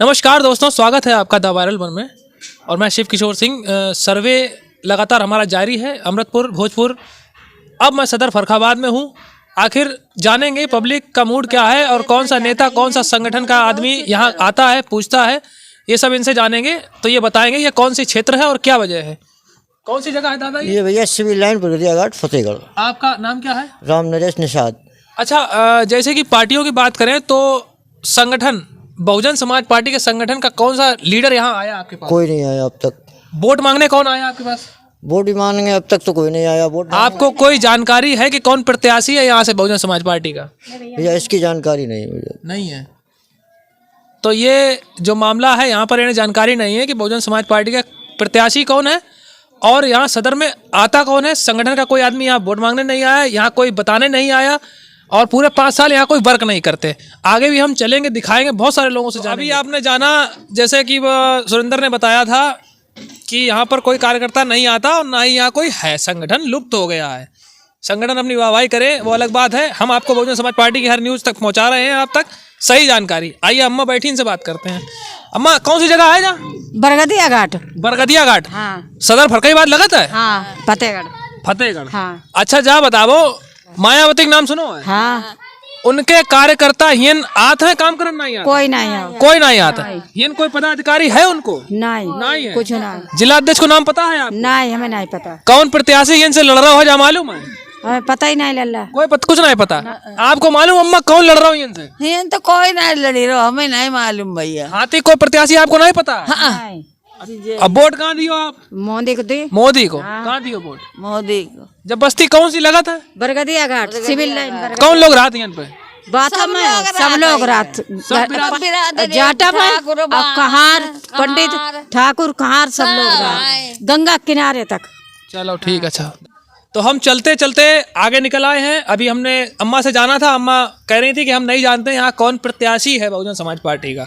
नमस्कार दोस्तों, स्वागत है आपका द वायरल वन में। और मैं शिव किशोर सिंह। सर्वे लगातार हमारा जारी है अमृतपुर, भोजपुर। अब मैं सदर फर्रुखाबाद में हूँ। आखिर जानेंगे पब्लिक का मूड क्या है और कौन सा नेता, कौन सा संगठन का आदमी यहाँ आता है, पूछता है। ये सब इनसे जानेंगे तो ये बताएंगे ये कौन सी क्षेत्र है और क्या वजह है। कौन सी जगह है दादा ये भैया सिविल लाइन बरगदिया घाट फतेहगढ़। आपका नाम क्या है? राम नरेश निषाद। अच्छा, जैसे कि पार्टियों की बात करें तो संगठन बहुजन समाज पार्टी के संगठन का कौन सा लीडर यहाँ आया आपके पास? कोई नहीं आया अब तक। वोट मांगने कौन आया आपके पास? वोट ही मांगेंगे, अब तक तो कोई नहीं आया वोट। आपको कोई जानकारी है कि कौन प्रत्याशी है यहाँ से बहुजन समाज पार्टी का? भैया इसकी जानकारी नहीं है मुझे। नहीं है। तो ये जो मामला है यहाँ पर इन्हें जानकारी नहीं है कि बहुजन समाज पार्टी का प्रत्याशी कौन है और यहाँ सदर में आता कौन है। संगठन का कोई आदमी यहाँ वोट मांगने नहीं आया, यहाँ कोई बताने नहीं आया और पूरे 5 साल यहाँ कोई वर्क नहीं करते। आगे भी हम चलेंगे, दिखाएंगे, बहुत सारे लोगों से। अभी आपने जाना जैसे कि सुरेंद्र ने बताया था कि यहाँ पर कोई कार्यकर्ता नहीं आता और ना ही यहाँ कोई है, संगठन लुप्त हो गया है। संगठन अपनी वाहवाही करे वो अलग बात है। हम आपको बहुजन समाज पार्टी की हर न्यूज़ तक पहुँचा रहे हैं, आप तक सही जानकारी। आइए अम्मा बैठी, इनसे बात करते हैं। अम्मा, कौन सी जगह है जहाँ? बरगदिया घाट। बरगदिया घाट। हाँ। सदर फर्रुखाबाद लगता है। हाँ, फतेहगढ़। फतेहगढ़। हाँ। अच्छा, जा बताओ, मायावती का नाम सुनो है? हाँ। उनके कार्यकर्ता हियन आते हैं काम करने? नहीं आता। कोई नहीं है। कोई नहीं आता। हियन कोई पदाधिकारी है उनको? नहीं है। कुछ नहीं। जिला अध्यक्ष को नाम पता है आप? नहीं, हमें नहीं पता। कौन प्रत्याशी हियन से लड़ रहा हो जा मालूम है? हमें पता ही नहीं लल्ला। कुछ नहीं पता। आपको मालूम अम्मा कौन लड़ रहा हो हियन से? ये तो कोई नहीं लड़ी रहो, हमें नहीं मालूम भैया। हाथी कोई प्रत्याशी आपको नहीं पता? नहीं। अब वोट कहाँ दियो आप? मोदी को दी। मोदी को। कहाँ दियो वोट? मोदी को। जब बस्ती कौन सी लगा था? बरगदिया घाट सिविल लाइन। कौन लोग रात हियन पे? बात में सब लोग रात जाटा पर कहार पंडित ठाकुर कहार सब लोग रात गंगा किनारे तक। चलो ठीक है। अच्छा, तो हम चलते चलते आगे निकल आए हैं। अभी हमने अम्मा से जाना था, अम्मा कह रही थी कि हम नहीं जानते यहाँ कौन प्रत्याशी है बहुजन समाज पार्टी का।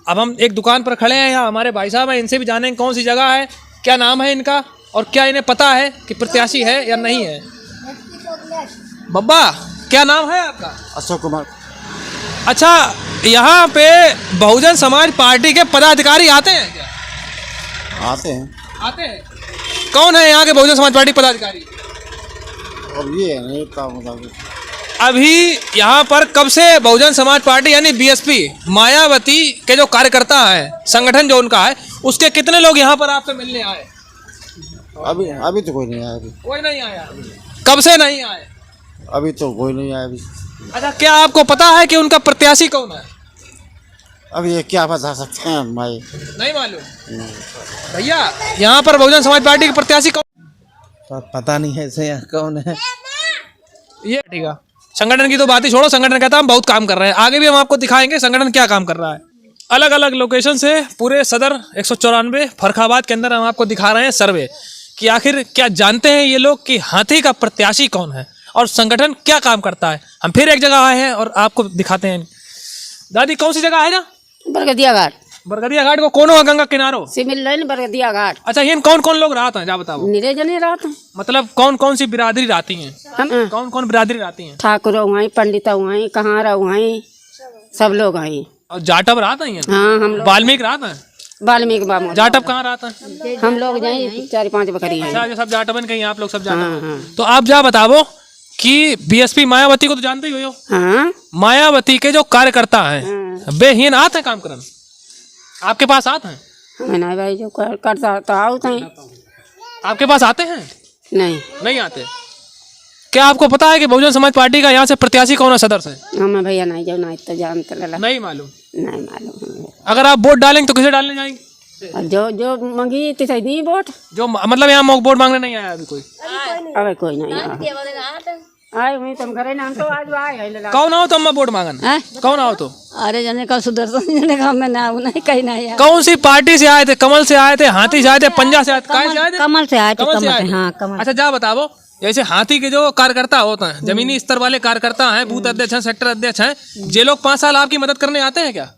अब हम एक दुकान पर खड़े हैं, यहाँ हमारे भाई साहब हैं, इनसे भी जानेंगे कौन सी जगह है, क्या नाम है इनका और क्या इन्हें पता है कि प्रत्याशी है या नहीं है। बब्बा, क्या नाम है आपका? अशोक कुमार। अच्छा, यहाँ पे बहुजन समाज पार्टी के पदाधिकारी आते हैं क्या? आते हैं। आते हैं। कौन है यहाँ के बहुजन समाज पार्टी पदाधिकारी? अब ये नहीं पता। अभी यहाँ पर कब से बहुजन समाज पार्टी यानी बीएसपी मायावती के जो कार्यकर्ता हैं, संगठन जो उनका है, उसके कितने लोग यहाँ पर आपसे मिलने आए? अभी तो कोई नहीं आया। कोई नहीं आया। कब से नहीं आए? अभी तो कोई नहीं आया अभी। अच्छा, क्या आपको पता है कि उनका प्रत्याशी कौन है? अभी ये क्या बता सकते हैं भाई? नहीं मालूम। भैया, यहाँ पर बहुजन समाज पार्टी के प्रत्याशी कौन? पता नहीं है ऐसे कौन है ये। ठीक है, संगठन की तो बात ही छोड़ो। संगठन कहता है हम बहुत काम कर रहे हैं। आगे भी हम आपको दिखाएंगे संगठन क्या काम कर रहा है। अलग अलग लोकेशन से पूरे सदर 194 फर्रुखाबाद के अंदर हम आपको दिखा रहे हैं सर्वे कि आखिर क्या जानते हैं ये लोग कि हाथी का प्रत्याशी कौन है और संगठन क्या काम करता है। हम फिर एक जगह आए हैं और आपको दिखाते हैं। दादी, कौन सी जगह है ना? बरगदिया घाट। बरगदिया घाट को कौन होगा? गंगा किनारो सिविल लाइन बरगदिया घाट। अच्छा, ये कौन कौन लोग रहते हैं जा बताओ। निरे जने रात मतलब कौन कौन सी बिरादरी रहती हैं? कौन कौन बिरादरी रहती हैं? ठाकुर वहीं, पंडित वहीं, कहार वहीं, सब लोग वहीं। और जाटव रहते हैं? हाँ, हम लोग वाल्मीकि रहते हैं। वाल्मीकि बाबू। जाटव कहाँ रहता है? हम लोग जाए 4-5 बकरी हैं। अच्छा, ये सब जाटवन कहीं आप लोग सब जाटव। हाँ। तो आप जा बताओ कि बीएसपी मायावती को तो जानते ही हो। हाँ। मायावती के जो कार्यकर्ता हैं बेहीन आते हैं काम करने, आपके पास आते हैं? हमें नहीं भाई, जो करता तो आओ तो आपके पास आते हैं? नहीं आते। क्या आपको पता है कि बहुजन समाज पार्टी का यहाँ से प्रत्याशी कौन है सदर से? हमें भैया नहीं जाओ, नहीं तो जानते लला। नहीं मालूम। नहीं मालूम। अगर आप वोट डालेंगे तो किसे डालने जाएंगे? और जो मंगी तो सही दी वोट। जो मतलब यहाँ वोट मांगने नहीं आया अभी कोई? अबे कोई नहीं आए हुई तुम घरे नाम तो आज आए लला। कौन आओ तो अम्मा वोट मांगन? कौन आओ तो? अरे जने का सुदर्शन जने का मैं ना नहीं कहीं नहीं आया। कौन सी पार्टी से आए थे? कमल से आए थे, हाथी से आए थे, पंजा से आए थे? कमल से आए थे। कमल से आए थे। हाँ, कमल। अच्छा, जा बताओ, जैसे हाथी के जो कार्यकर्ता होते हैं, जमीनी स्तर वाले कार्यकर्ता हैं, बूथ अध्यक्ष हैं, सेक्टर अध्यक्ष हैं, ये लोग 5 साल आपकी मदद करने आते हैं क्या?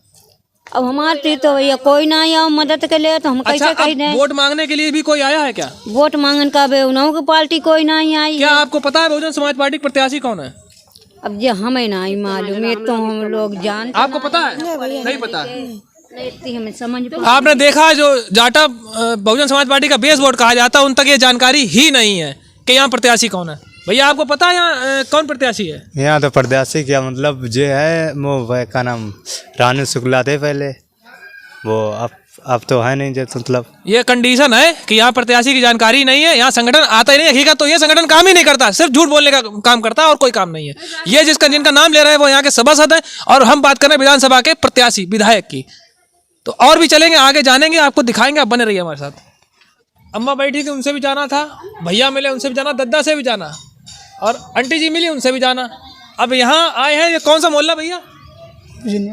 अब हमारे तो भैया कोई ना आया मदद के लिए, तो हम कैसे कहीं नहीं। वोट मांगने के लिए भी कोई आया है क्या? वोट मांगने का बे उन्हों की पार्टी कोई नहीं आई। क्या आपको पता है बहुजन समाज पार्टी प्रत्याशी कौन है? अब ये हमें नहीं मालूम, ये तो हम लोग जानते। आपको पता है? नहीं पता। इतनी हमें समझ आपने देखा जो जाटा बहुजन समाज पार्टी का बेस वोट कहा जाता है उन तक ये जानकारी ही नहीं है कि यहाँ प्रत्याशी कौन है। भैया आपको पता है यहाँ कौन प्रत्याशी है? यहाँ तो प्रत्याशी क्या मतलब जो है वो का नाम रानू शुक्ला थे पहले, वो अब तो है नहीं, जो मतलब ये कंडीशन है कि यहाँ प्रत्याशी की जानकारी नहीं है, यहाँ संगठन आता ही नहीं। हकीकत तो ये संगठन काम ही नहीं करता, सिर्फ झूठ बोलने का काम करता है और कोई काम नहीं है। ये जिनका नाम ले रहे हैं वो यहाँ के सभासद हैं और हम बात कर रहे हैं विधानसभा के प्रत्याशी विधायक की। तो और भी चलेंगे आगे, जानेंगे, आपको दिखाएंगे, आप बने रहिए हमारे साथ। अम्मा बैठी थी उनसे भी जाना था, भैया मिले उनसे भी जाना, दद्दा से भी जाना और आंटी जी मिली उनसे भी जाना। अब यहाँ आए हैं, ये कौन सा मोहल्ला भैया?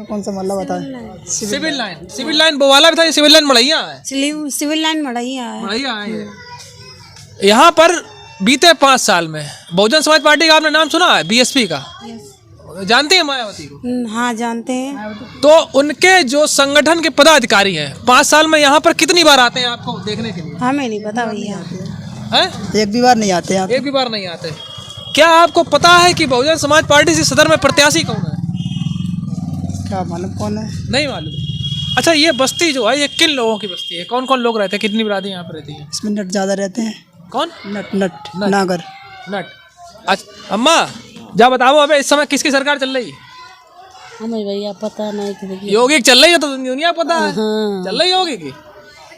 कौन सा मोहल्ला बताए? सिविल लाइन बोवाला भी था, ये सिविल लाइन मड़ैया है। सिविल लाइन मड़ैया है। मड़ैया है ये। यहाँ पर बीते 5 साल में बहुजन समाज पार्टी का आपने नाम सुना है? बीएसपी का जानते हैं मायावती को? हाँ जानते हैं। तो उनके जो संगठन के पदाधिकारी हैं 5 साल में यहाँ पर कितनी बार आते हैं आपको देखने के लिए? हमें नहीं पता भैया, हैं? एक भी बार नहीं आते हैं। एक भी बार नहीं आते। क्या आपको पता है कि बहुजन समाज पार्टी से सदर में प्रत्याशी कौन है? क्या मालूम कौन है? नहीं मालूम। अच्छा, ये बस्ती जो है ये किन लोगों की बस्ती है? कौन कौन लोग रहते हैं? कितनी बिरादरी यहाँ पर रहती है? इसमें नट ज्यादा रहते हैं। कौन? नट नागर नट। अच्छा अम्मा जा बताओ, अबे इस समय किसकी सरकार चल रही है? हमें भैया पता नहीं। योगी की चल रही है तो दुनिया पता है। चल रही योगी की।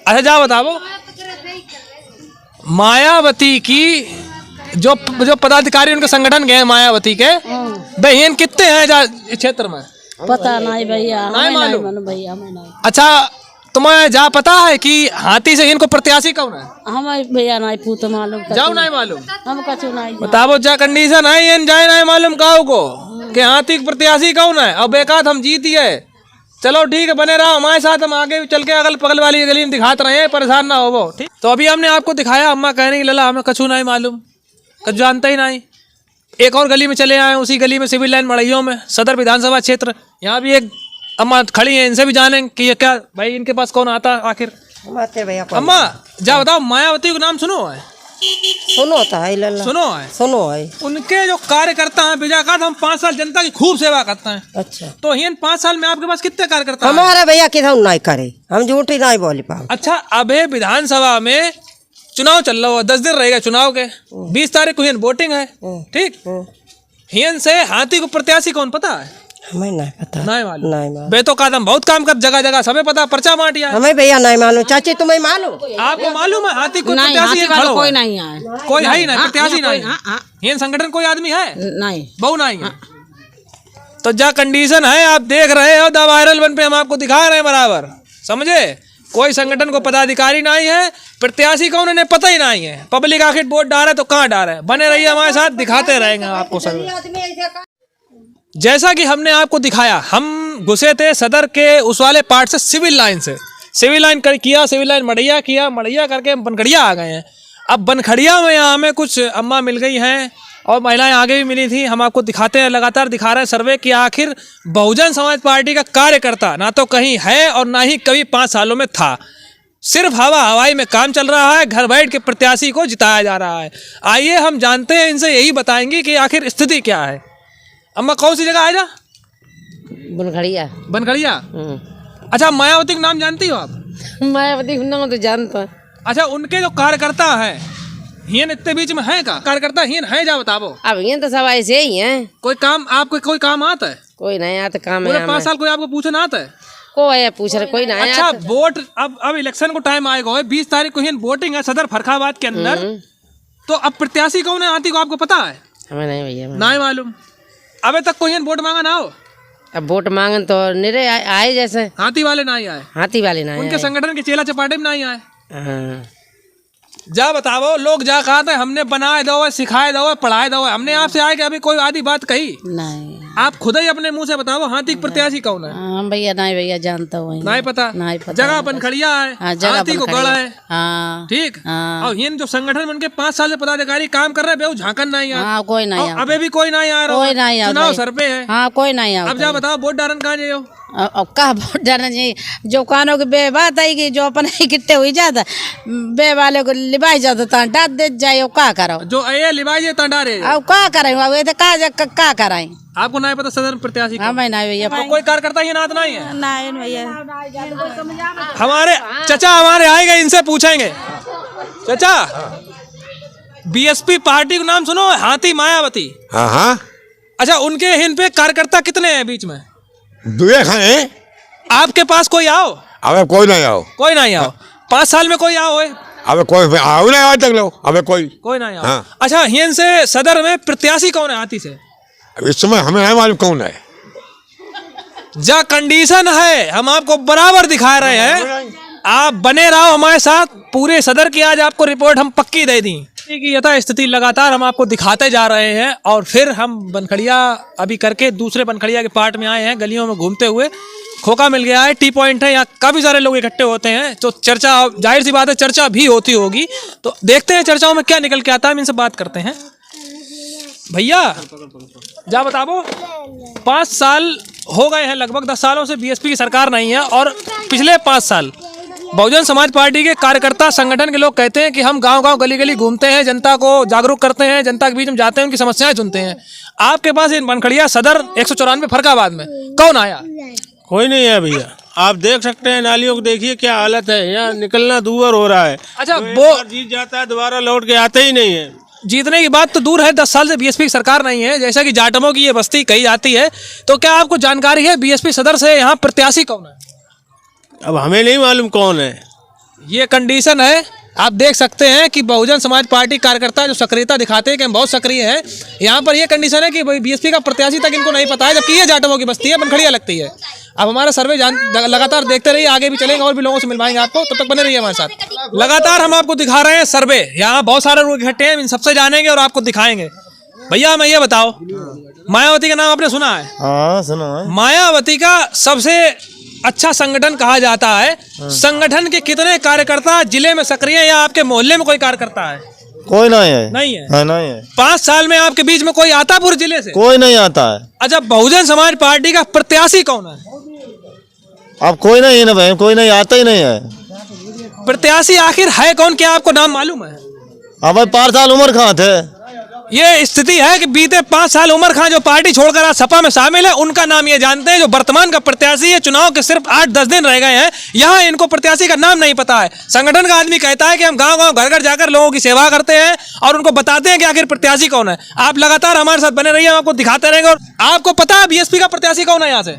अच्छा जा बताओ, मायावती की जो पदाधिकारी उनके संगठन के हैं मायावती के, बहन कितने हैं इस क्षेत्र में? पता नहीं भैया, नहीं मालूम भैया हमें नहीं। अच्छा तुम्हें जा पता है कि हाथी से इनको प्रत्याशी कौन है? हमें भैया नहीं पूछ मालूम। जाओ नहीं मालूम, हम कछु नहीं बताओ जा कंडीशन है ये जाए नहीं मालूम काऊ को कि हाथी के प्रत्याशी कौन है। अब बेकात हम जीतिए, चलो ठीक है बने रहो हमारे साथ, हम आगे चल के अगल बगल वाली गली में दिखाते रहे, परेशान ना हो वो। ठीक, तो अभी हमने आपको दिखाया, अम्मा कहने की लला हमें कछु नहीं मालूम, कछु जानते ही नहीं। एक और गली में चले आए, उसी गली में सिविल लाइन मड़ैयों में सदर विधानसभा क्षेत्र, यहाँ भी एक अम्मा खड़ी हैं, इनसे भी जानें कि ये क्या भाई इनके पास कौन आता आखिर। भैया अम्मा जा बताओ, मायावती का नाम सुनो है? सुनो है लल्ला, सुनो है उनके जो कार्यकर्ता हैं विजयकांत, हम 5 साल जनता की खूब सेवा करते हैं। अच्छा तो इन 5 साल में आपके पास कितने कार्यकर्ता हैं? हमारे भैया किधर नहीं करे, हम झूठी नहीं बोली पाओ। अच्छा अबे विधानसभा में चुनाव चल रहा हो, 10 दिन रहेगा चुनाव के, 20 तारीख को हियन वोटिंग है। ठीक, हियन से हाथी को प्रत्याशी कौन पता है? हमें नहीं पता, नहीं मालूम। नहीं मालूम। बे तो कादम बहुत काम कर, जगह जगह सबे पता, पर्चा बांटिया। हमें भैया नहीं मालूम। चाची तुम्हें मालूम? आपको मालूम है हाथी को नहीं, प्रत्याशी हाथी वाला कोई नहीं है, कोई है ही नहीं, प्रत्याशी नहीं है। हियन संगठन कोई आदमी है नहीं, बहु नहीं है। तो जा कंडीशन है, आप देख रहे हो द वायरल वन पे हम आपको दिखा रहे हैं बराबर, समझे? कोई संगठन को पदाधिकारी नहीं है, प्रत्याशी कौन इन्हें पता ही नहीं है। पब्लिक आखिर वोट डाले तो कहाँ डाले। बने रहिए हमारे साथ, दिखाते रहेंगे आपको सब। जैसा कि हमने आपको दिखाया, हम घुसे थे सदर के उस वाले पार्ट से, सिविल लाइन से। सिविल लाइन किया, सिविल लाइन मड़ैया किया, मड़ैया करके हम बनखड़िया आ गए हैं। अब बनखड़िया में यहाँ हमें कुछ अम्मा मिल गई हैं और महिलाएं आगे भी मिली थी। हम आपको दिखाते हैं, लगातार दिखा रहे हैं सर्वे कि आखिर बहुजन समाज पार्टी का कार्यकर्ता ना तो कहीं है और ना ही कभी 5 सालों में था। सिर्फ हवाई में काम चल रहा है, घर बैठ के प्रत्याशी को जिताया जा रहा है। आइए हम जानते हैं इनसे, यही बताएंगे कि आखिर स्थिति क्या है। अम्मा कौन सी जगह है जा? बनखड़िया। बनखड़िया। अच्छा मायावती का नाम जानती हो आप? मायावती का नाम तो जानता। अच्छा उनके जो कार्यकर्ता है हियन इतने बीच में है का कार्यकर्ता हियन है जा बताओ? अब ये तो सब ऐसे ही हैं। कोई काम आपको कोई काम आता है? कोई नहीं आता काम है। पूरे 5 साल कोई आपको पूछना आता है? कोई पूछ रहा कोई नहीं। अच्छा वोट अब इलेक्शन को टाइम आएगा है, 20 तारीख को हियन वोटिंग है सदर फरखाबाद के अंदर। तो अब प्रत्याशी कौन है हाथी को आपको पता है? हमें नहीं भैया, नहीं मालूम। अबे तक कोई वोट मांगा ना हो? अब वोट मांगन तो निरे आए जैसे हाथी वाले नहीं आए, हाथी वाले नहीं उनके संगठन के चेला चपाटे में नहीं आए। आए। जा बताओ, लोग जा कहा था हमने बनाए दो, सिखाए दो, पढ़ाए दो, हमने आपसे आए कि अभी कोई आधी बात कही नहीं। आप खुद ही अपने मुंह से बताओ हाथी की प्रत्याशी कौन है? हम भैया नहीं भैया जानता हूँ, नहीं पता। नहीं पता। जगह बनखड़िया है, हाथी को गढ़ है। हाँ ठीक। हाँ। और हिन जो संगठन में उनके 5 साल से पदाधिकारी काम कर रहे हैं, झांकन नहीं आ। हाँ कोई नहीं। अबे भी कोई नहीं आ रहा, कोई नहीं आ। चुनाव सर पे है। हाँ कोई नहीं आ। अब जा बताओ वोट डारन कहाँ जाओ? अब कहा वोट डालना चाहिए? जो कानों की बे बात आई कि जो अपने इकट्ठे हुई जाता बे वाले को लिबाई जाता डांट दे जाए, क्या करो? जो ये लिबाई तना डारे, अब क्या करें? अब ये तो क्या कराएं? आपको ना पता सदर में प्रत्याशी हाँ मैं नहीं भैया तो कोई कार्यकर्ता ही नात नहीं है। नहीं भैया हमारे चचा हमारे आएंगे, इनसे पूछेंगे। चचा, बीएसपी पार्टी का नाम सुनो, हाथी मायावती। हाँ हाँ अच्छा, उनके इन पे कार्यकर्ता कितने हैं बीच में? दुए खाए आपके पास कोई आओ? अबे कोई नहीं आओ, कोई नहीं आओ। 5 साल में कोई आओ? अबे कोई आओ नहीं आज तक लो, अबे कोई नहीं आओ। हाँ। अच्छा, हिन से सदर में प्रत्याशी कौन है हाथी से? इस समय हमें नहीं मालूम कौन है। जा कंडीशन है हम आपको बराबर दिखा रहे हैं, आप बने रहो हमारे साथ। पूरे सदर की आज आपको रिपोर्ट हम पक्की दे दी कि यथा स्थिति लगातार हम आपको दिखाते जा रहे हैं। और फिर हम बनखड़िया अभी करके दूसरे बनखड़िया के पार्ट में आए हैं, गलियों में घूमते हुए। खोखा मिल गया है, टी पॉइंट है, यहाँ काफी सारे लोग इकट्ठे होते हैं, तो चर्चा, जाहिर सी बात है चर्चा भी होती होगी। तो देखते हैं चर्चाओं में क्या निकल के आता है, हम इनसे बात करते हैं। भैया जा बताओ, 5 साल हो गए हैं, लगभग 10 सालों से बीएसपी की सरकार नहीं है। और पिछले 5 साल बहुजन समाज पार्टी के कार्यकर्ता संगठन के लोग कहते हैं कि हम गांव-गांव गली-गली घूमते हैं, जनता को जागरूक करते हैं, जनता के बीच में जाते हैं, उनकी समस्याएं सुनते हैं। आपके पास इन बनखड़िया सदर 194 फरकाबाद में कौन आया? कोई नहीं है भैया, आप देख सकते हैं, नालियों को देखिए क्या हालत है, यहाँ निकलना दूर हो रहा है। अच्छा, वो जीत जाता है दोबारा लौट के आते ही नहीं है। जीतने की बात तो दूर है, 10 साल से बीएसपी की सरकार नहीं है, जैसा कि जाटमों की ये बस्ती कही जाती है। तो क्या आपको जानकारी है बीएसपी सदर से यहाँ प्रत्याशी कौन है? अब हमें नहीं मालूम कौन है। ये कंडीशन है, आप देख सकते हैं कि बहुजन समाज पार्टी कार्यकर्ता जो सक्रियता दिखाते हैं कि हम बहुत सक्रिय हैं, यहाँ पर ये कंडीशन है कि भाई बीएसपी का प्रत्याशी तक इनको नहीं पता है, जबकि ये जाटमों की बस्ती है, बनखड़िया लगती है। अब हमारा सर्वे लगातार देखते रहिए, आगे भी चलेंगे और भी लोगों से मिलवाएंगे आपको, तब तक बने रहिए हमारे साथ। लगातार हम आपको दिखा रहे हैं सर्वे, यहाँ बहुत सारे लोग इकट्ठे हैं, इन सबसे जानेंगे और आपको दिखाएंगे। भैया मैं ये बताओ, मायावती का नाम आपने सुना है? हाँ सुनो है। मायावती का सबसे अच्छा संगठन कहा जाता है। संगठन के कितने कार्यकर्ता जिले में सक्रिय हैं, या आपके मोहल्ले में कोई कार्यकर्ता है? कोई नहीं है। नहीं है? हाँ, नहीं है। 5 साल में आपके बीच में कोई आता पूरे जिले से? कोई नहीं आता है। अच्छा, बहुजन समाज पार्टी का प्रत्याशी कौन है? अब कोई नहीं है ना भाई, कोई नहीं आता ही नहीं है। प्रत्याशी आखिर है कौन, क्या आपको नाम मालूम है? अब भाई 5 साल उम्र कहाँ थे। ये स्थिति है कि बीते 5 साल उमर खां जो पार्टी छोड़कर आज सपा में शामिल है, उनका नाम ये जानते हैं। जो वर्तमान का प्रत्याशी है, चुनाव के सिर्फ 8-10 दिन रह गए हैं, यहाँ इनको प्रत्याशी का नाम नहीं पता है। संगठन का आदमी कहता है कि हम गांव-गांव घर-घर जाकर लोगों की सेवा करते हैं और उनको बताते हैं कि आखिर प्रत्याशी कौन है। आप लगातार हमारे साथ बने रहिए, हम आपको दिखाते रहेंगे। और आपको पता है बीएसपी का प्रत्याशी कौन है यहाँ से?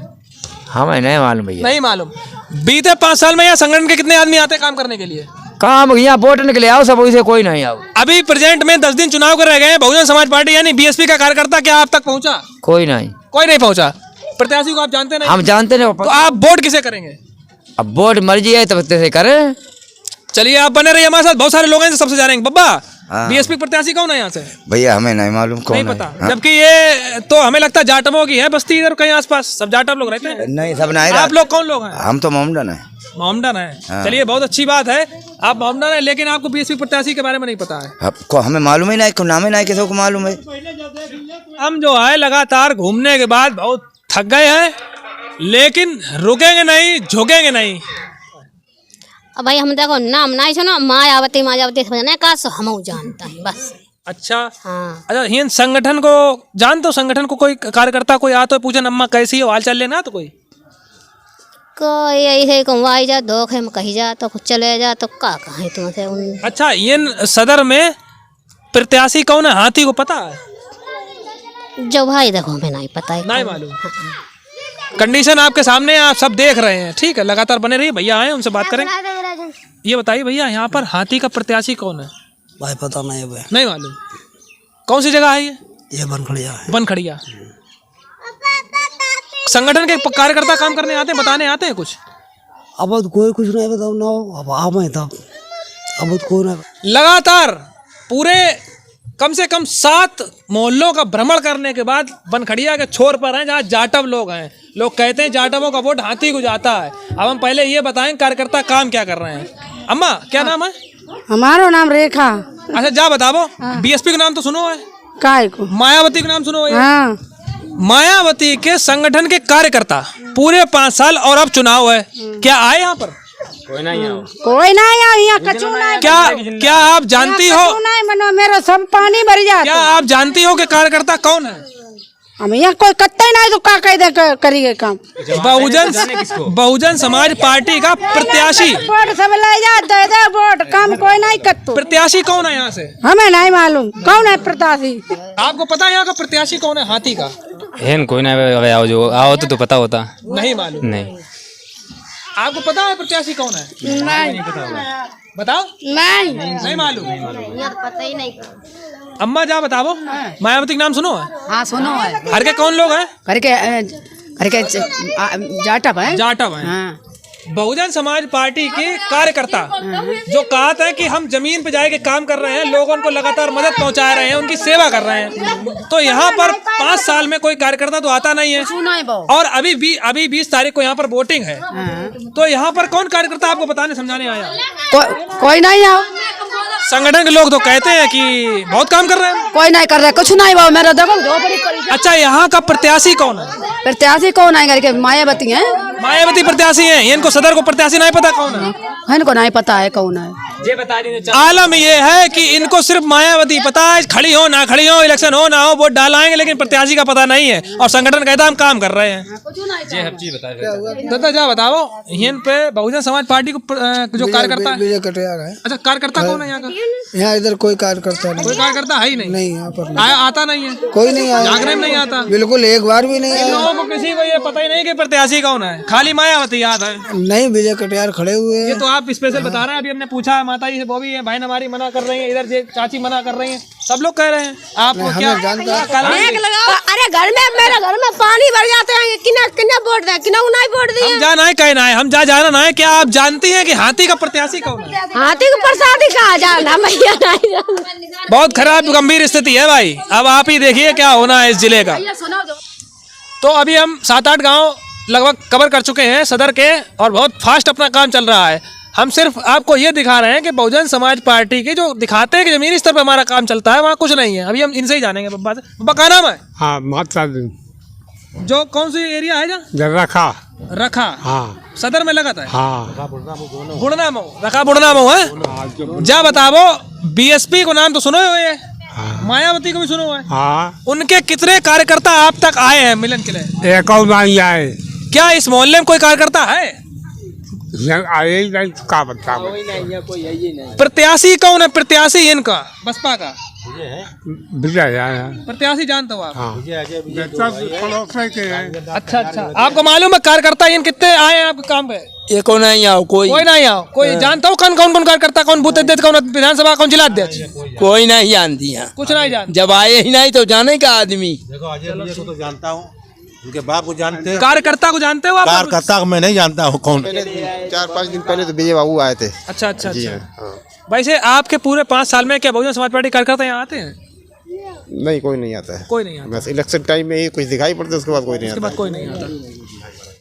हमें नहीं मालूम भैया। नहीं मालूम। बीते 5 साल में यहाँ संगठन के कितने आदमी आते हैं काम करने के लिए? काम यहाँ वोट निकले आओ, सब वही से कोई नहीं आओ। अभी प्रेजेंट में 10 दिन चुनाव कर रह गए हैं, बहुजन समाज पार्टी यानी बीएसपी का कार्यकर्ता क्या आप तक पहुंचा? कोई नहीं। कोई नहीं पहुंचा। प्रत्याशी को आप जानते नहीं? हम जानते नहीं। तो आप वोट किसे करेंगे? अब वोट मर्जी है तब से करें। चलिए आप बने रहिए हमारे साथ, बहुत सारे लोग हैं जो सबसे जानेंगे। बब्बा, बीएसपी प्रत्याशी कौन है यहाँ से? भैया हमें नहीं मालूम कौन नहीं है। पता। जबकि ये तो हमें लगता है जाटमों की है बस्ती, इधर कहीं आसपास सब जाटम लोग रहते हैं। नहीं, सब नहीं। आप लोग कौन लोग हैं? हम तो मोमडन है। मोमडन है। चलिए बहुत अच्छी बात है, आप मोमडन है, लेकिन आपको बीएसपी प्रत्याशी के बारे में नहीं पता है। आपको हमें मालूम ही नहीं, नाम ही नहीं किसी को मालूम है। हम जो है लगातार घूमने के बाद बहुत थक गए हैं, लेकिन रुकेंगे नहीं, झुकेंगे नहीं। अब भाई हम देखो नाम नहीं सुनो, मायावती मायावती समझने का हम जानता है बस। अच्छा हाँ। अच्छा, हिन संगठन को जानते हो? संगठन को कोई कार्यकर्ता कोई आता है, पूछे अम्मा कैसी हो, हाल चाल लेना तो कोई ऐसे कहवाई जा, धोखे में कही जा तो चले जा, तो का कहें तुमसे उन। अच्छा, ये सदर में प्रत्याशी कौन है हाथी को पता है? जो भाई देखो हमें नहीं पता है, नहीं मालूम। कंडीशन आपके सामने, आप सब देख रहे हैं। ठीक है, लगातार बने रहिए, भैया आए उनसे बात करेंगे। ये बताइए भैया, यहाँ पर हाथी का प्रत्याशी कौन है? भाई पता नहीं है। नहीं मालूम। कौन सी जगह है ये बनखड़िया है। बनखड़िया। संगठन के कार्यकर्ता काम करने आते हैं, बताने आते हैं कुछ? अब कोई कुछ नहीं बताओ ना, अब आप मैं था अब कोई नहीं। लगातार पूरे कम से कम 7 मोहल्लों का भ्रमण करने के बाद बनखड़िया के छोर पर हैं, जहाँ जाटव लोग हैं। लोग कहते हैं जाटवों का वोट हाथी को जाता है। अब हम पहले ये बताएं कार्यकर्ता काम क्या कर रहे हैं। अम्मा क्या नाम है? हमारा नाम रेखा। अच्छा जा बताओ, बीएसपी का नाम तो सुनो है? काय को? मायावती का नाम सुनो है? हाँ। मायावती के संगठन के कार्यकर्ता पूरे 5 साल और अब चुनाव है, क्या आए यहाँ पर? कोई नहीं आओ। कोई नहीं आओ यहाँ, कचू नहीं। क्या आप जानती हो? नहीं मनो, मेरा सब पानी भर जाता। क्या आप जानती हो कि कार्यकर्ता कौन है? हम यहाँ कोई कत्ता ही नहीं तो का कह दे करिए काम। बहुजन समाज पार्टी का प्रत्याशी वोट सब ले जा दे दे वोट, काम कोई नहीं करतो। प्रत्याशी कौन है यहाँ से? हमें नहीं मालूम कौन है प्रत्याशी। आपको पता है यहाँ का प्रत्याशी कौन है हाथी का? कोई नहीं आओ, जो आओ तो पता होता नहीं मालूम। नहीं। आपको पता है प्रत्याशी कौन है? नहीं बताओ। नहीं मालूम। पता ही नहीं। अम्मा जा बताओ, मायावती का नाम सुनो है? हाँ सुनो है। घर के कौन लोग हैं? घर के जाटव है। जाटव है। बहुजन समाज पार्टी के कार्यकर्ता जो कहा था कि हम जमीन पे जाके काम कर रहे हैं, लोगों को लगातार मदद पहुंचा रहे हैं, उनकी सेवा कर रहे हैं, तो यहाँ पर 5 साल में कोई कार्यकर्ता तो आता नहीं है। और अभी 20 तारीख को यहाँ पर वोटिंग है, तो यहाँ पर कौन कार्यकर्ता आपको बताने समझाने आया? कोई नहीं आओ। संगठन के लोग तो कहते हैं कि बहुत काम कर रहे हैं। कोई नहीं कर रहा, कुछ नहीं बाबू मेरा देखो झोपड़ी पड़ी। अच्छा, यहाँ का प्रत्याशी कौन है? प्रत्याशी कौन है? घर के मायावती है। मायावती प्रत्याशी है। इनको सदर को प्रत्याशी नहीं पता कौन है? इनको नहीं पता है कौन है। आलम ये है कि इनको सिर्फ मायावती पता है, खड़ी हो ना खड़ी हो, इलेक्शन हो ना हो, वोट डालाएंगे, लेकिन प्रत्याशी का पता नहीं है। और संगठन कहता है हम काम कर रहे हैं। दादा जा बताओ, यहाँ पे बहुजन समाज पार्टी को जो कार्यकर्ता है? विजय कटियार है। अच्छा, कार्यकर्ता कौन है यहाँ का? यहाँ इधर कोई कार्यकर्ता नहीं। कोई कार्यकर्ता है ही नहीं? नहीं, यहाँ पर आता नहीं है। कोई नहीं आया। जागरण में नहीं आता बिल्कुल, एक बार भी नहीं आया। लोगों को किसी को ये पता ही नहीं कि प्रत्याशी कौन है, खाली मायावती याद है। नहीं, विजय कटियार खड़े हुए हैं। ये तो आप स्पेशल बता रहे हैं। अभी हमने पूछा है माता जी से, वो भी है, बहन हमारी मना कर रही है, इधर जे चाची मना कर रही है, सब लोग कह रहे हैं। आपको क्या अरे घर में मेरे घर में पानी भर जाते हैं, किना किना वोट दे, किना नहीं वोट दिए। हम जाना है कहना है, हम जाना है। क्या आप जानती हैं कि हाथी का प्रत्याशी कौन है? हाथी को प्रसादी कहा जाना भैया नहीं। बहुत खराब गंभीर स्थिति है भाई। अब आप ही देखिए क्या होना है इस जिले का। तो अभी हम 7-8 गांव लगभग कवर कर चुके हैं सदर के, और बहुत फास्ट अपना काम चल रहा है। हम सिर्फ आपको ये दिखा रहे हैं कि बहुजन समाज पार्टी के जो दिखाते हैं कि जमीनी स्तर पर हमारा काम चलता है, वहाँ कुछ नहीं है। अभी हम इनसे ही जानेंगे। बब्बा से, बब्बा क्या नाम है? हाँ, माता जो कौन सी एरिया है जहाँ रखा? हाँ, सदर में लगा था। हाँ, बुढ़ना मऊ है। जा बताओ, बीएसपी को नाम तो सुनो है, मायावती को भी सुनो है। हाँ। उनके कितने कार्यकर्ता आप तक आए हैं मिलन के लिए? एक नहीं आए। क्या इस मोहल्ले में कोई कार्यकर्ता है? आए नहीं, का बता। प्रत्याशी कौन है? प्रत्याशी इनका बसपा का विजय प्रत्याशी जानते हो आप? हाँ। अच्छा, आपको मालूम है कार्यकर्ता इन कितने आए हैं आपके काम पे? ये कौन नहीं आओ, कोई नहीं आओ। कोई जानता हो कौन कौन कार्यकर्ता, कौन बूथ अध्यक्ष, कौन विधानसभा, कौन जिला अध्यक्ष? कोई नहीं जानती है, कुछ नहीं जानती। जब आए ही नहीं तो जाने का आदमी। देखो अजय भैया को तो जानता हूँ, उनके बाप को जानते हैं। कार्यकर्ता को जानते हो आप? कार्यकर्ता को मैं नहीं जानता हूँ कौन। 4-5 दिन पहले तो विजय बाबू आए थे। अच्छा। वैसे आपके पूरे 5 साल में क्या बहुजन समाज पार्टी कार्यकर्ता यहाँ आते हैं? नहीं, कोई नहीं आता है। कोई नहीं आता। बस इलेक्शन टाइम में ही कुछ दिखाई पड़ता है, उसके बाद कोई नहीं आता। कोई नहीं आता।